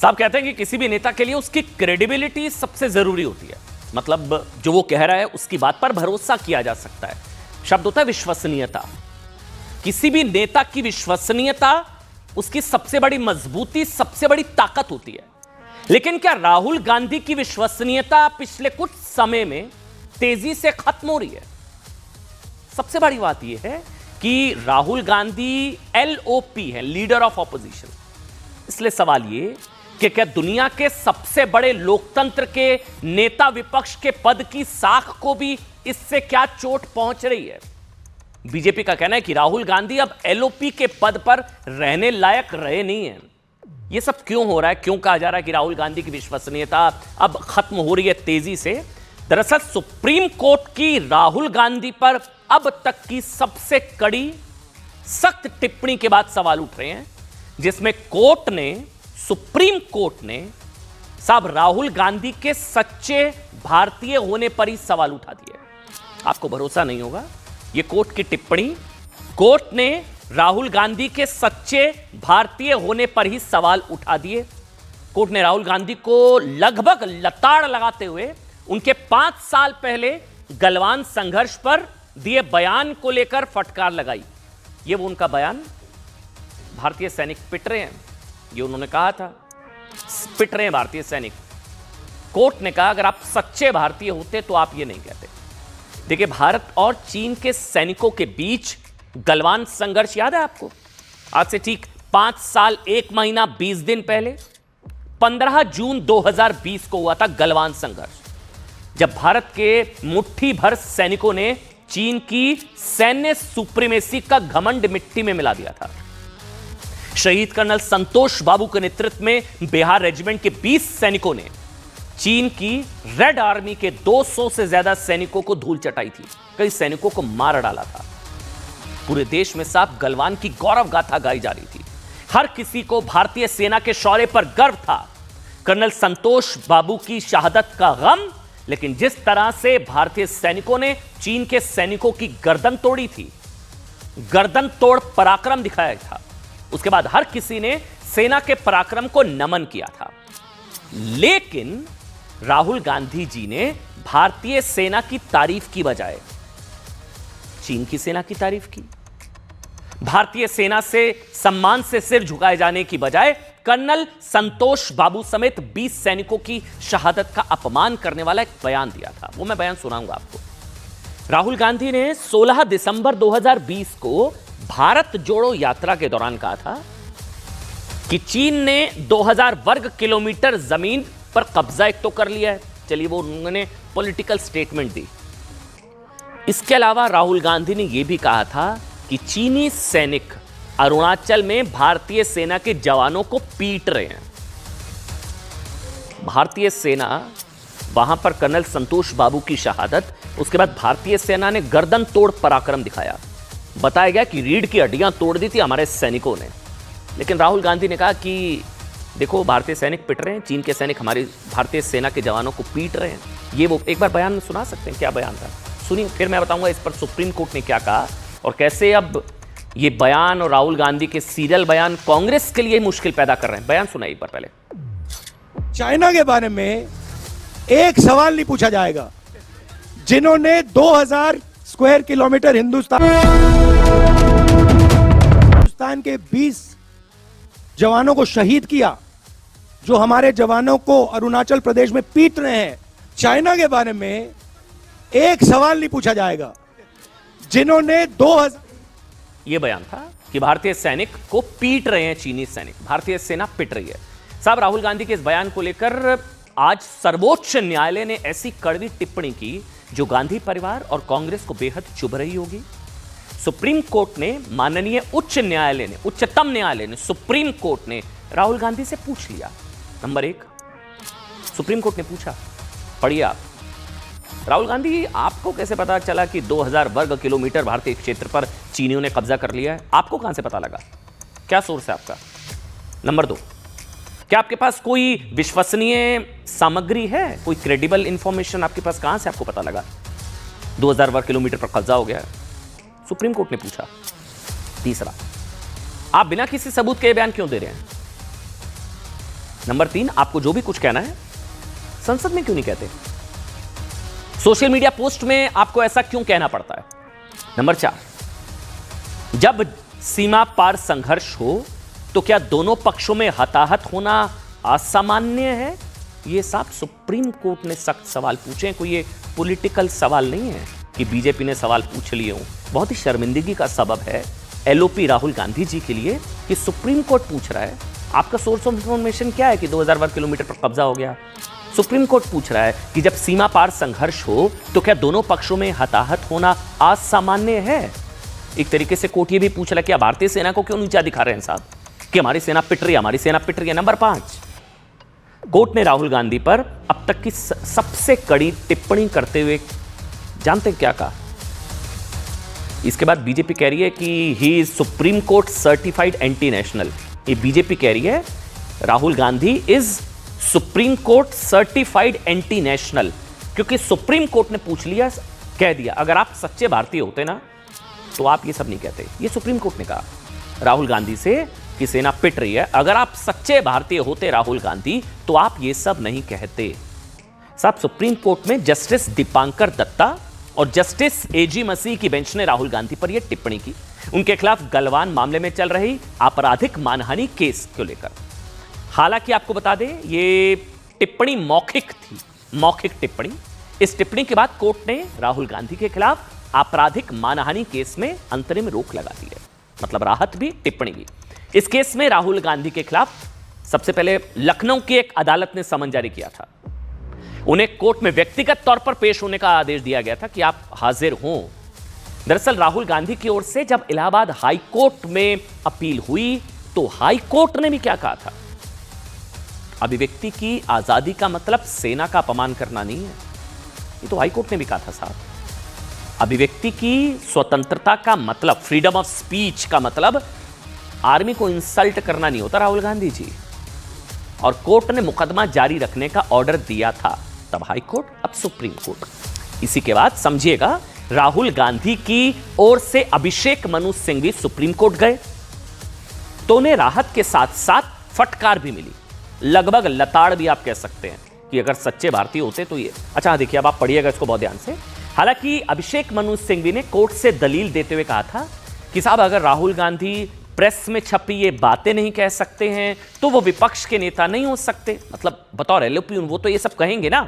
साहब कहते हैं कि किसी भी नेता के लिए उसकी क्रेडिबिलिटी सबसे जरूरी होती है, मतलब जो वो कह रहा है उसकी बात पर भरोसा किया जा सकता है। शब्द होता है विश्वसनीयता। किसी भी नेता की विश्वसनीयता उसकी सबसे बड़ी मजबूती, सबसे बड़ी ताकत होती है। लेकिन क्या राहुल गांधी की विश्वसनीयता पिछले कुछ समय में तेजी से खत्म हो रही है? सबसे बड़ी बात यह है कि राहुल गांधी LOP है, लीडर ऑफ ऑपोजिशन। इसलिए सवाल ये कि क्या दुनिया के सबसे बड़े लोकतंत्र के नेता विपक्ष के पद की साख को भी इससे क्या चोट पहुंच रही है? बीजेपी का कहना है कि राहुल गांधी अब LOP के पद पर रहने लायक रहे नहीं हैं। यह सब क्यों हो रहा है? क्यों कहा जा रहा है कि राहुल गांधी की विश्वसनीयता अब खत्म हो रही है तेजी से? दरअसल सुप्रीम कोर्ट की राहुल गांधी पर अब तक की सबसे कड़ी सख्त टिप्पणी के बाद सवाल उठ रहे हैं, जिसमें सुप्रीम कोर्ट ने साहब राहुल गांधी के सच्चे भारतीय होने पर ही सवाल उठा दिए। आपको भरोसा नहीं होगा, यह कोर्ट की टिप्पणी। कोर्ट ने राहुल गांधी के सच्चे भारतीय होने पर ही सवाल उठा दिए। कोर्ट ने राहुल गांधी को लगभग लताड़ लगाते हुए उनके 5 साल पहले गलवान संघर्ष पर दिए बयान को लेकर फटकार लगाई। यह वो उनका बयान, भारतीय सैनिक पिट रहे हैं, ये उन्होंने कहा था, पिट रहे हैं भारतीय सैनिक। कोर्ट ने कहा अगर आप सच्चे भारतीय होते तो आप ये नहीं कहते। देखिए, भारत और चीन के सैनिकों के बीच गलवान संघर्ष याद है आपको? आज से ठीक 5 साल 1 महीना 20 दिन पहले 15 जून 2020 को हुआ था गलवान संघर्ष, जब भारत के मुट्ठी भर सैनिकों ने चीन की सैन्य सुप्रीमेसी का घमंड मिट्टी में मिला दिया था। शहीद कर्नल संतोष बाबू के नेतृत्व में बिहार रेजिमेंट के 20 सैनिकों ने चीन की रेड आर्मी के 200 से ज्यादा सैनिकों को धूल चटाई थी, कई सैनिकों को मार डाला था। पूरे देश में साफ गलवान की गौरव गाथा गाई जा रही थी। हर किसी को भारतीय सेना के शौर्य पर गर्व था, कर्नल संतोष बाबू की शहादत का गम। लेकिन जिस तरह से भारतीय सैनिकों ने चीन के सैनिकों की गर्दन तोड़ी थी, गर्दन तोड़ पराक्रम दिखाया था, उसके बाद हर किसी ने सेना के पराक्रम को नमन किया था। लेकिन राहुल गांधी जी ने भारतीय सेना की तारीफ की बजाय चीन की सेना की तारीफ की। भारतीय सेना से सम्मान से सिर झुकाए जाने की बजाय कर्नल संतोष बाबू समेत 20 सैनिकों की शहादत का अपमान करने वाला एक बयान दिया था। वो मैं बयान सुनाऊंगा आपको। राहुल गांधी ने 16 दिसंबर 2020 को भारत जोड़ो यात्रा के दौरान कहा था कि चीन ने 2000 वर्ग किलोमीटर जमीन पर कब्जा एक तो कर लिया है। चलिए, वो उन्होंने पॉलिटिकल स्टेटमेंट दी। इसके अलावा राहुल गांधी ने यह भी कहा था कि चीनी सैनिक अरुणाचल में भारतीय सेना के जवानों को पीट रहे हैं। भारतीय सेना, वहां पर कर्नल संतोष बाबू की शहादत, उसके बाद भारतीय सेना ने गर्दन तोड़ पराक्रम दिखाया। बताया गया कि रीढ़ की हड्डियां तोड़ दी थी हमारे सैनिकों ने। लेकिन राहुल गांधी ने कहा कि देखो, भारतीय सैनिक पिट रहे हैं, चीन के सैनिक हमारी भारतीय सेना के जवानों को पीट रहे हैं। ये वो एक बार बयान सुना सकते हैं? क्या बयान था, सुनिए, फिर मैं बताऊंगा इस पर सुप्रीम कोर्ट ने क्या कहा और कैसे अब ये बयान और राहुल गांधी के सीरियल बयान कांग्रेस के लिए मुश्किल पैदा कर रहे हैं। बयान सुनाइए एक बार पहले। चाइना के बारे में एक सवाल नहीं पूछा जाएगा। जिन्होंने 2000 स्क्वायर किलोमीटर हिंदुस्तान के 20 जवानों को शहीद किया, जो हमारे जवानों को अरुणाचल प्रदेश में पीट रहे हैं, चाइना के बारे में एक सवाल नहीं पूछा जाएगा। जिन्होंने 2000, यह बयान था कि भारतीय सैनिक को पीट रहे हैं चीनी सैनिक, भारतीय सेना पिट रही है। साहब, राहुल गांधी के इस बयान को लेकर आज सर्वोच्च न्यायालय ने ऐसी कड़वी टिप्पणी की जो गांधी परिवार और कांग्रेस को बेहद चुभ रही होगी। सुप्रीम कोर्ट ने, माननीय उच्चतम न्यायालय ने, सुप्रीम कोर्ट ने राहुल गांधी से पूछ लिया। नंबर 1, सुप्रीम कोर्ट ने पूछा, पढ़िए आप, राहुल गांधी, आपको कैसे पता चला कि 2000 वर्ग किलोमीटर भारतीय क्षेत्र पर चीनियों ने कब्जा कर लिया है? आपको कहां से पता लगा? क्या सोर्स है आपका? नंबर 2, क्या आपके पास कोई विश्वसनीय सामग्री है, कोई क्रेडिबल इंफॉर्मेशन आपके पास? कहां से आपको पता लगा 2000 वर्ग किलोमीटर पर कब्जा हो गया? सुप्रीम कोर्ट ने पूछा। तीसरा, आप बिना किसी सबूत के बयान क्यों दे रहे हैं? नंबर 3, आपको जो भी कुछ कहना है संसद में क्यों नहीं कहते? सोशल मीडिया पोस्ट में आपको ऐसा क्यों कहना पड़ता है? नंबर 4, जब सीमा पार संघर्ष हो तो क्या दोनों पक्षों में हताहत होना असामान्य है? ये साहब सुप्रीम कोर्ट ने सख्त सवाल पूछे, कोई ये पॉलिटिकल सवाल नहीं है कि बीजेपी ने सवाल पूछ लिए हों। बहुत ही शर्मिंदगी का सबब है एलओपी राहुल गांधी जी के लिए कि सुप्रीम कोर्ट पूछ रहा है। आपका सोर्स ऑफ इंफॉर्मेशन क्या है कि 2000 वर्ग किलोमीटर पर कब्जा हो गया? सुप्रीम कोर्ट पूछ रहा है कि जब सीमा पार संघर्ष हो तो क्या दोनों पक्षों में हताहत होना असामान्य है? एक तरीके से कोर्ट ये भी पूछ रहा है कि आप भारतीय सेना को क्यों नीचा दिखा रहे हैं साहब, कि हमारी सेना पिट रही है, हमारी सेना पिट रही है। नंबर 5, कोर्ट ने राहुल गांधी पर अब तक की सबसे कड़ी टिप्पणी करते हुए जानते क्या कहा? इसके बाद बीजेपी कह रही है कि he is supreme court certified anti national. ये बीजेपी कह रही है Rahul Gandhi is supreme court certified anti national, क्योंकि सुप्रीम कोर्ट ने पूछ लिया, कह दिया अगर आप सच्चे भारतीय होते ना तो आप ये सब नहीं कहते। ये सुप्रीम कोर्ट ने कहा राहुल गांधी से कि सेना पिट रही है, अगर आप सच्चे भारतीय होते राहुल गांधी तो आप ये सब नहीं कहते। साहब, सुप्रीम कोर्ट में जस्टिस दीपांकर दत्ता और जस्टिस एजी मसीह की बेंच ने राहुल गांधी पर यह टिप्पणी की उनके खिलाफ गलवान मामले में चल रही आपराधिक मानहानि केस को लेकर। हालांकि आपको बता दें ये टिप्पणी मौखिक थी, मौखिक टिप्पणी। इस टिप्पणी के बाद कोर्ट ने राहुल गांधी के खिलाफ आपराधिक मानहानि केस में अंतरिम रोक लगा दी है, मतलब राहत भी टिप्पणी भी। इस केस में राहुल गांधी के खिलाफ सबसे पहले लखनऊ की एक अदालत ने समन जारी किया था। उन्हें कोर्ट में व्यक्तिगत तौर पर पेश होने का आदेश दिया गया था कि आप हाजिर हों। दरअसल राहुल गांधी की ओर से जब इलाहाबाद हाई कोर्ट में अपील हुई तो हाई कोर्ट ने भी क्या कहा था? अभिव्यक्ति की आजादी का मतलब सेना का अपमान करना नहीं है, ये तो हाई कोर्ट ने भी कहा था साहब। अभिव्यक्ति की स्वतंत्रता का मतलब, फ्रीडम ऑफ स्पीच का मतलब आर्मी को इंसल्ट करना नहीं होता राहुल गांधी जी। और कोर्ट ने मुकदमा जारी रखने का ऑर्डर दिया था, तब हाई कोर्ट, अब सुप्रीम कोर्ट। इसी के बाद समझिएगा राहुल गांधी की ओर से अभिषेक मनु सिंघवी सुप्रीम कोर्ट गए तो उन्हें राहत के साथ साथ फटकार भी मिली, लगभग लताड़ भी आप कह सकते हैं कि अगर सच्चे भारतीय होते तो ये। अच्छा देखिए, अब आप पढ़िएगा इसको बहुत ध्यान से। हालांकि अभिषेक मनु सिंघवी ने कोर्ट से दलील देते हुए कहा था कि साहब अगर राहुल गांधी प्रेस में छपी ये बातें नहीं कह सकते हैं तो वो विपक्ष के नेता नहीं हो सकते, मतलब बतौर एलओपी वो तो ये सब कहेंगे ना।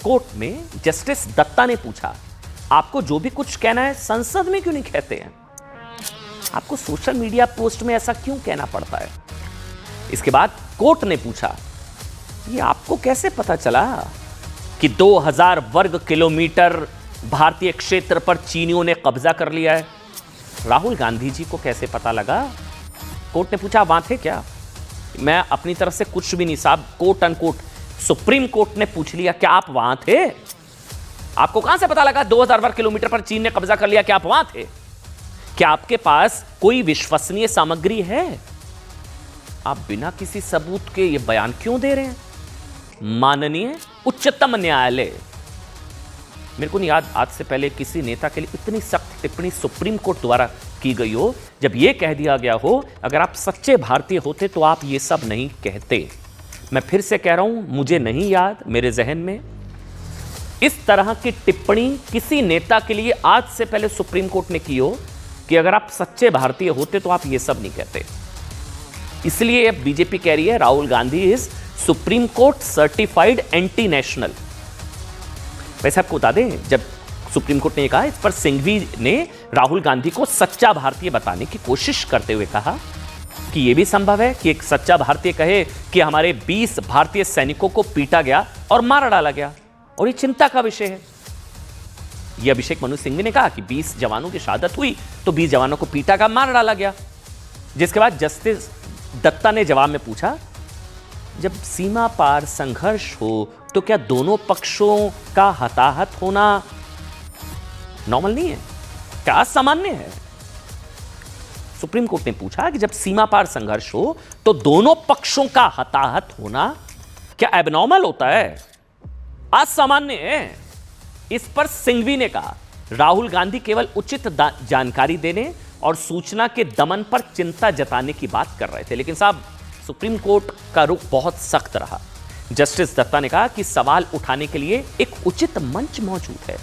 कोर्ट में जस्टिस दत्ता ने पूछा आपको जो भी कुछ कहना है संसद में क्यों नहीं कहते हैं? आपको सोशल मीडिया पोस्ट में ऐसा क्यों कहना पड़ता है? इसके बाद कोर्ट ने पूछा ये आपको कैसे पता चला कि 2000 वर्ग किलोमीटर भारतीय क्षेत्र पर चीनियों ने कब्जा कर लिया है? राहुल गांधी जी को कैसे पता लगा? कोर्ट ने पूछा वहां थे क्या? मैं अपनी तरफ से कुछ भी नहीं साहब, कोर्ट अनकोर्ट सुप्रीम कोर्ट ने पूछ लिया क्या आप वहां थे? आपको कहां से पता लगा 2000 वर्ग किलोमीटर पर चीन ने कब्जा कर लिया? क्या आप वहां थे? क्या आपके पास कोई विश्वसनीय सामग्री है? आप बिना किसी सबूत के ये बयान क्यों दे रहे हैं? माननीय उच्चतम न्यायालय, मेरे को नहीं याद आज से पहले किसी नेता के लिए इतनी सख्त टिप्पणी सुप्रीम कोर्ट द्वारा की गई हो, जब यह कह दिया गया हो अगर आप सच्चे भारतीय होते तो आप ये सब नहीं कहते। मैं फिर से कह रहा हूं, मुझे नहीं याद मेरे जहन में इस तरह की टिप्पणी किसी नेता के लिए आज से पहले सुप्रीम कोर्ट ने की हो कि अगर आप सच्चे भारतीय होते तो आप ये सब नहीं कहते। इसलिए अब बीजेपी कह रही है Rahul Gandhi is supreme court certified anti national. वैसे आपको बता दें, जब सुप्रीम कोर्ट ने कहा, इस पर सिंघवी ने राहुल गांधी को सच्चा भारतीय बताने की कोशिश करते हुए कहा कि यह भी संभव है कि एक सच्चा भारतीय कहे कि हमारे 20 भारतीय सैनिकों को पीटा गया और मार डाला गया और ये चिंता का विषय है। यह अभिषेक मनु सिंघवी ने कहा कि 20 जवानों की शहादत हुई तो 20 जवानों को पीटा गया, मार डाला गया। जिसके बाद जस्टिस दत्ता ने जवाब में पूछा जब सीमा पार संघर्ष हो तो क्या दोनों पक्षों का हताहत होना नॉर्मल नहीं है, क्या असामान्य है? सुप्रीम कोर्ट ने पूछा कि जब सीमा पार संघर्ष हो तो दोनों पक्षों का हताहत होना क्या एबनॉर्मल होता है, असामान्य है? इस पर सिंघवी ने कहा राहुल गांधी केवल उचित जानकारी देने और सूचना के दमन पर चिंता जताने की बात कर रहे थे। लेकिन साहब सुप्रीम कोर्ट का रुख बहुत सख्त रहा। जस्टिस दत्ता ने कहा कि सवाल उठाने के लिए एक उचित मंच मौजूद है।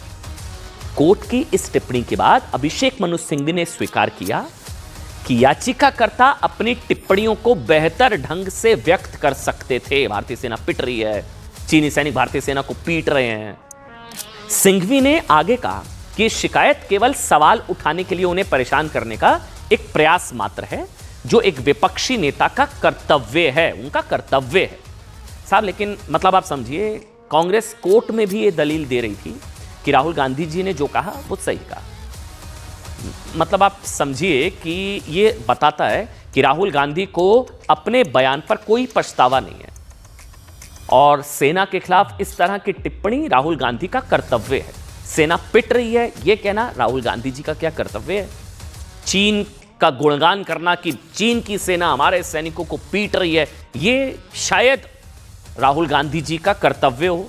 कोर्ट की इस टिप्पणी के बाद अभिषेक मनु सिंघवी ने स्वीकार किया कि याचिकाकर्ता अपनी टिप्पणियों को बेहतर ढंग से व्यक्त कर सकते थे। भारतीय सेना पिट रही है, चीनी सैनिक भारतीय सेना को पीट रहे हैं। सिंघवी ने आगे कहा कि शिकायत केवल सवाल उठाने के लिए उन्हें परेशान करने का एक प्रयास मात्र है, जो एक विपक्षी नेता का कर्तव्य है, उनका कर्तव्य है। साहब, लेकिन मतलब आप समझिए, कांग्रेस कोर्ट में भी ये दलील दे रही थी कि राहुल गांधी जी ने जो कहा वो सही कहा। मतलब आप समझिए कि ये बताता है कि राहुल गांधी को अपने बयान पर कोई पछतावा नहीं है और सेना के खिलाफ इस तरह की टिप्पणी राहुल गांधी का कर्तव्य है। सेना पिट रही है, यह कहना राहुल गांधी जी का क्या कर्तव्य है? चीन का गुणगान करना कि चीन की सेना हमारे सैनिकों को पीट रही है, यह शायद राहुल गांधी जी का कर्तव्य हो।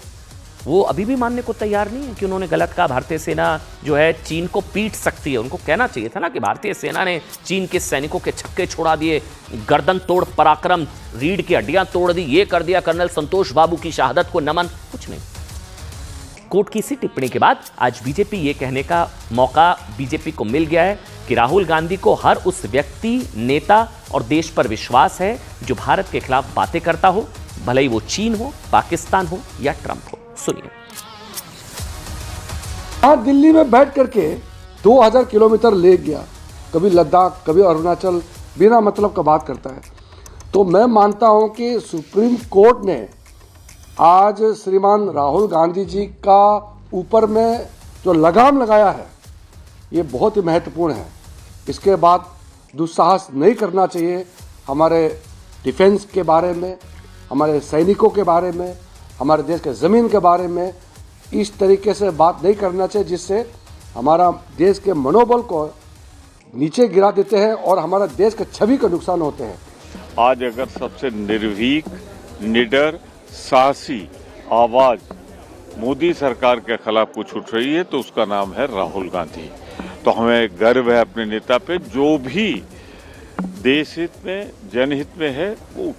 वो अभी भी मानने को तैयार नहीं है कि उन्होंने गलत कहा। भारतीय सेना जो है चीन को पीट सकती है। उनको कहना चाहिए था ना कि भारतीय सेना ने चीन के सैनिकों के छक्के छोड़ा दिए, गर्दन तोड़ पराक्रम, रीढ़ की हड्डियां तोड़ दी, ये कर दिया, कर्नल संतोष बाबू की शहादत को नमन। कुछ नहीं। कोर्ट की इसी टिप्पणी के बाद आज बीजेपी ये कहने का मौका बीजेपी को मिल गया है कि राहुल गांधी को हर उस व्यक्ति, नेता और देश पर विश्वास है जो भारत के खिलाफ बातें करता हो, भले ही वो चीन हो, पाकिस्तान हो या ट्रंप हो। सुनिए। आज दिल्ली में बैठ करके 2000 किलोमीटर ले गया, कभी लद्दाख, कभी अरुणाचल, बिना मतलब का बात करता है। तो मैं मानता हूं कि सुप्रीम कोर्ट ने आज श्रीमान राहुल गांधी जी का ऊपर में जो लगाम लगाया है, ये बहुत ही महत्वपूर्ण है। इसके बाद दुस्साहस नहीं करना चाहिए। हमारे डिफेंस के बारे में, हमारे सैनिकों के बारे में, हमारे देश के ज़मीन के बारे में इस तरीके से बात नहीं करना चाहिए जिससे हमारा देश के मनोबल को नीचे गिरा देते हैं और हमारा देश के छवि का नुकसान होते हैं। आज अगर सबसे निर्भीक, निडर, साहसी आवाज मोदी सरकार के खिलाफ कुछ उठ रही है तो उसका नाम है राहुल गांधी। तो हमें गर्व है अपने नेता पे, जो भी देश हित में, जनहित में है वो